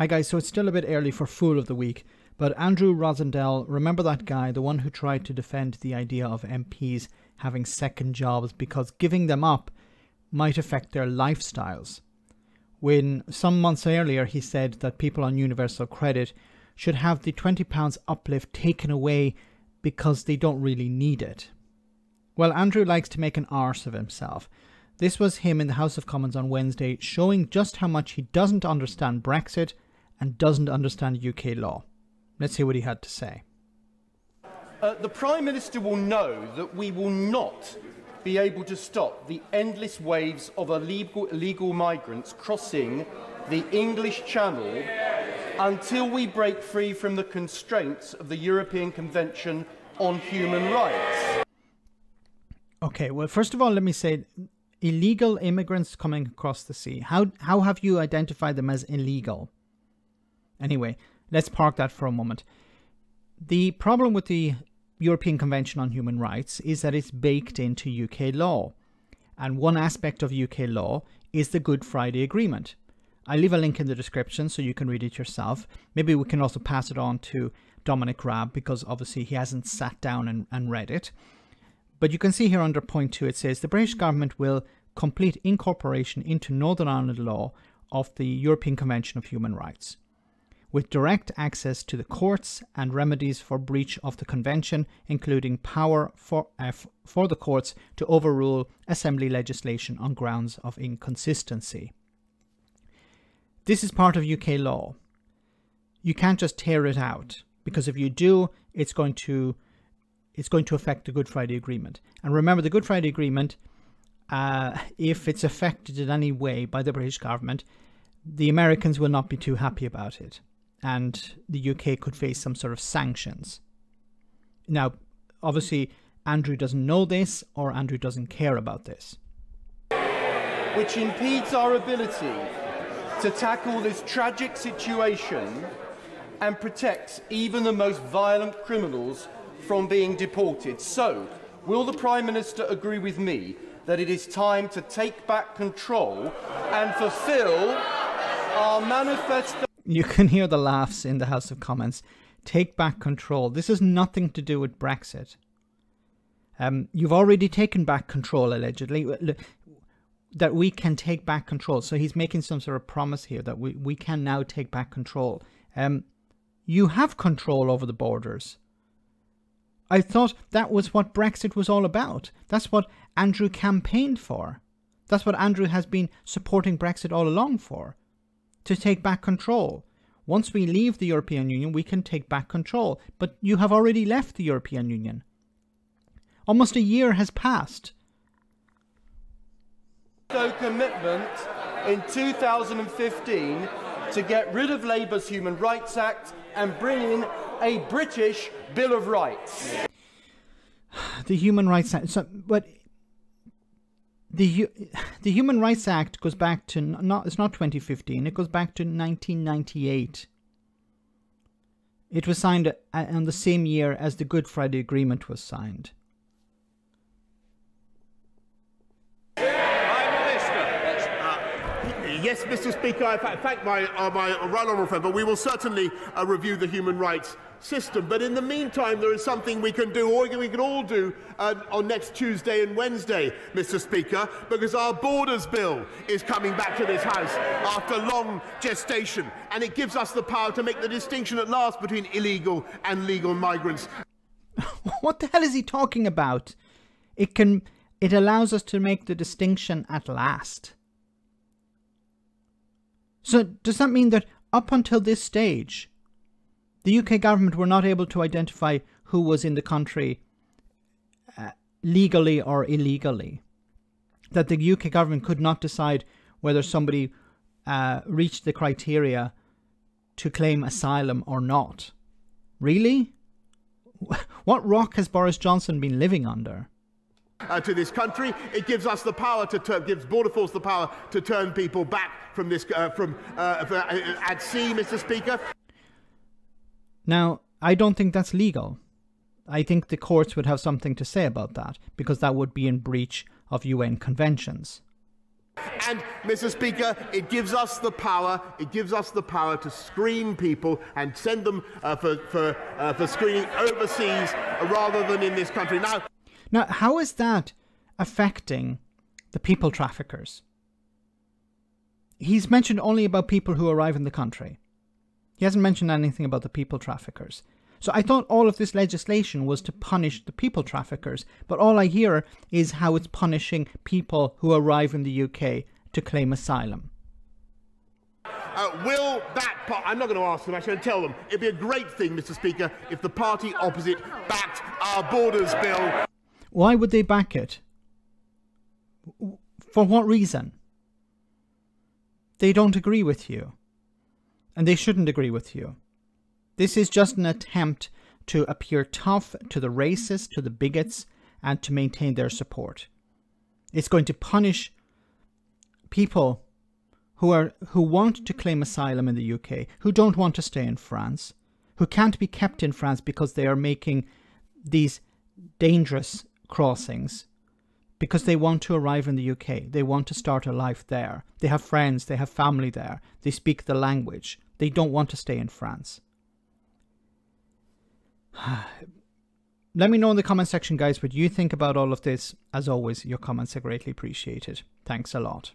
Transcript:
Hi guys, so it's still a bit early for Fool of the Week, but Andrew Rosindell, remember that guy, the one who tried to defend the idea of MPs having second jobs because giving them up might affect their lifestyles? When some months earlier he said that people on universal credit should have the £20 uplift taken away because they don't really need it. Well, Andrew likes to make an arse of himself. This was him in the House of Commons on Wednesday, showing just how much he doesn't understand Brexit and doesn't understand UK law. Let's hear what he had to say. The Prime Minister will know that we will not be able to stop the endless waves of illegal migrants crossing the English Channel until we break free from the constraints of the European Convention on Human Rights. Okay, well, first of all, let me say, illegal immigrants coming across the sea, how have you identified them as illegal? Anyway, let's park that for a moment. The problem with the European Convention on Human Rights is that it's baked into UK law. And one aspect of UK law is the Good Friday Agreement. I'll leave a link in the description so you can read it yourself. Maybe we can also pass it on to Dominic Raab, because obviously he hasn't sat down and read it. But you can see here under point 2, it says the British government will complete incorporation into Northern Ireland law of the European Convention of Human Rights, with direct access to the courts and remedies for breach of the convention, including power for the courts to overrule assembly legislation on grounds of inconsistency. This is part of UK law. You can't just tear it out, because if you do, it's going to affect the Good Friday Agreement. And remember, the Good Friday Agreement, if it's affected in any way by the British government, the Americans will not be too happy about it, and the UK could face some sort of sanctions. Now, obviously, Andrew doesn't know this, or Andrew doesn't care about this. Which impedes our ability to tackle this tragic situation and protects even the most violent criminals from being deported. So, will the Prime Minister agree with me that it is time to take back control and fulfil our manifesto? You can hear the laughs in the House of Commons. Take back control. This has nothing to do with Brexit. You've already taken back control, allegedly, that we can take back control. So he's making some sort of promise here that we can now take back control. You have control over the borders. I thought that was what Brexit was all about. That's what Andrew campaigned for. That's what Andrew has been supporting Brexit all along for. To take back control. Once we leave the European Union, we can take back control. But you have already left the European Union. Almost a year has passed. So commitment in 2015 to get rid of Labour's Human Rights Act and bring in a British Bill of Rights. The Human Rights Act. But the Human Rights Act goes back to it's not 2015. It goes back to 1998. It was signed on the same year as the Good Friday Agreement was signed. Yes, Mr. Speaker, I thank my right honourable friend, but we will certainly review the human rights system. But in the meantime, there is something we can do, or we can all do, on next Tuesday and Wednesday, Mr. Speaker, because our Borders Bill is coming back to this House after long gestation, and it gives us the power to make the distinction at last between illegal and legal migrants. What the hell is he talking about? It allows us to make the distinction at last. So does that mean that up until this stage, the UK government were not able to identify who was in the country legally or illegally? That the UK government could not decide whether somebody reached the criteria to claim asylum or not? Really? What rock has Boris Johnson been living under? To this country, it gives us the power gives Border Force the power to turn people back from this at sea, Mr. Speaker. Now, I don't think that's legal. I think the courts would have something to say about that, because that would be in breach of UN conventions. And, Mr. Speaker, it gives us the power to screen people and send them for screening overseas rather than in this country. Now, how is that affecting the people traffickers? He's mentioned only about people who arrive in the country. He hasn't mentioned anything about the people traffickers. So I thought all of this legislation was to punish the people traffickers, but all I hear is how it's punishing people who arrive in the UK to claim asylum. Will that part... I'm not going to ask them, I'm going to tell them. It'd be a great thing, Mr. Speaker, if the party opposite backed our borders bill. Why would they back it? For what reason? They don't agree with you. And they shouldn't agree with you. This is just an attempt to appear tough to the racists, to the bigots, and to maintain their support. It's going to punish people who want to claim asylum in the UK, who don't want to stay in France, who can't be kept in France because they are making these dangerous crossings, because they want to arrive in the UK. They want to start a life there. They have friends, they have family there. They speak the language. They don't want to stay in France. Let me know in the comment section, guys, what you think about all of this. As always, your comments are greatly appreciated. Thanks a lot.